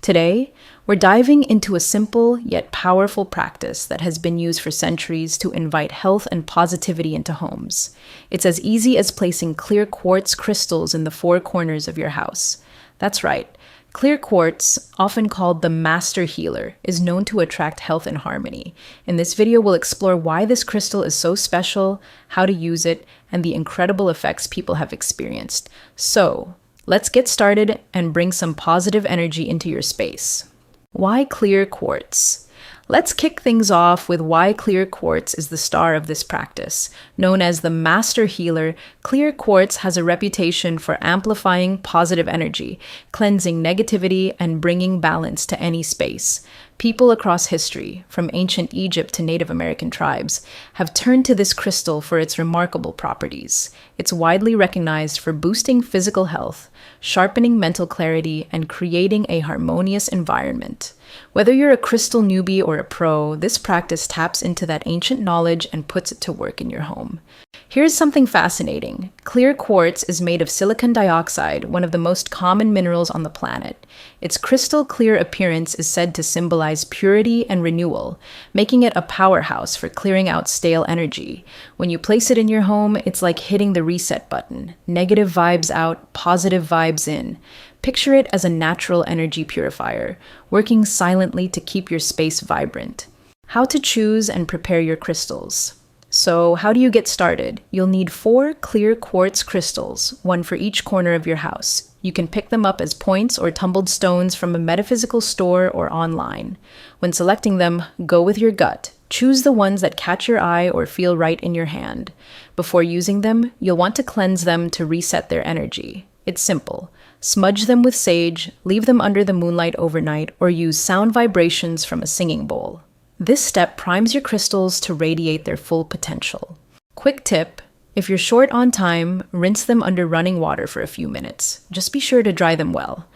Today, we're diving into a simple yet powerful practice that has been used for centuries to invite health and positivity into homes. It's as easy as placing clear quartz crystals in the four corners of your house. That's right. Clear quartz, often called the master healer, is known to attract health and harmony. In this video, we'll explore why this crystal is so special, how to use it, and the incredible effects people have experienced. So, let's get started and bring some positive energy into your space. Why clear quartz? Let's kick things off with why clear quartz is the star of this practice. Known as the master healer, clear quartz has a reputation for amplifying positive energy, cleansing negativity, and bringing balance to any space. People across history, from ancient Egypt to Native American tribes, have turned to this crystal for its remarkable properties. It's widely recognized for boosting physical health, sharpening mental clarity, and creating a harmonious environment. Whether you're a crystal newbie or a pro, this practice taps into that ancient knowledge and puts it to work in your home. Here's something fascinating. Clear quartz is made of silicon dioxide, one of the most common minerals on the planet. Its crystal clear appearance is said to symbolize purity and renewal, making it a powerhouse for clearing out stale energy. When you place it in your home, it's like hitting the reset button. Negative vibes out, positive vibes in. Picture it as a natural energy purifier, working silently to keep your space vibrant. How to choose and prepare your crystals. So, how do you get started? You'll need 4 clear quartz crystals, one for each corner of your house. You can pick them up as points or tumbled stones from a metaphysical store or online. When selecting them, go with your gut. Choose the ones that catch your eye or feel right in your hand. Before using them, you'll want to cleanse them to reset their energy. It's simple. Smudge them with sage, leave them under the moonlight overnight, or use sound vibrations from a singing bowl. This step primes your crystals to radiate their full potential. Quick tip: if you're short on time, rinse them under running water for a few minutes. Just be sure to dry them well.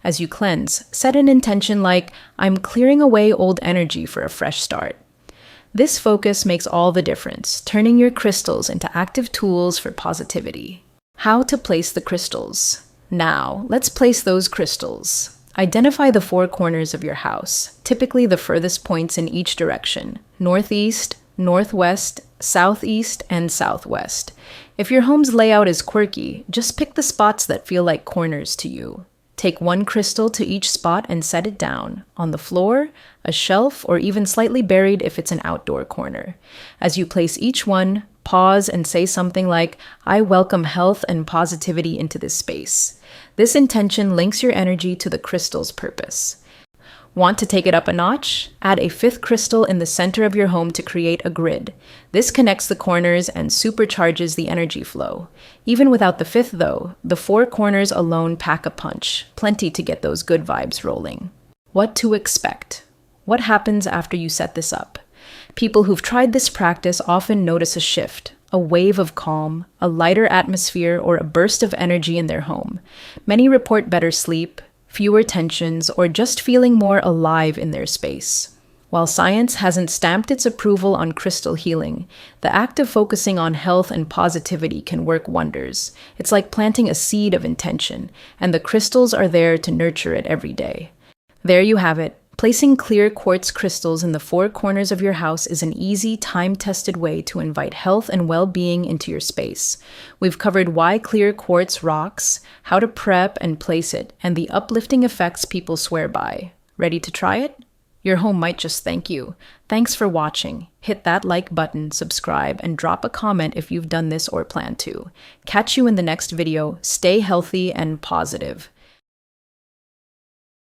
As you cleanse, set an intention like, "I'm clearing away old energy for a fresh start." This focus makes all the difference, turning your crystals into active tools for positivity. How to place the crystals. Now, let's place those crystals. Identify the 4 corners of your house, typically the furthest points in each direction: northeast, northwest, southeast, and southwest. If your home's layout is quirky, just pick the spots that feel like corners to you. Take 1 crystal to each spot and set it down, on the floor, a shelf, or even slightly buried if it's an outdoor corner. As you place each one, pause and say something like, "I welcome health and positivity into this space." This intention links your energy to the crystal's purpose. Want to take it up a notch? Add a 5th crystal in the center of your home to create a grid. This connects the corners and supercharges the energy flow. Even without the 5th though, the 4 corners alone pack a punch, plenty to get those good vibes rolling. What to expect? What happens after you set this up? People who've tried this practice often notice a shift, a wave of calm, a lighter atmosphere, or a burst of energy in their home. Many report better sleep, fewer tensions, or just feeling more alive in their space. While science hasn't stamped its approval on crystal healing, the act of focusing on health and positivity can work wonders. It's like planting a seed of intention, and the crystals are there to nurture it every day. There you have it. Placing clear quartz crystals in the 4 corners of your house is an easy, time-tested way to invite health and well-being into your space. We've covered why clear quartz rocks, how to prep and place it, and the uplifting effects people swear by. Ready to try it? Your home might just thank you. Thanks for watching. Hit that like button, subscribe, and drop a comment if you've done this or plan to. Catch you in the next video. Stay healthy and positive.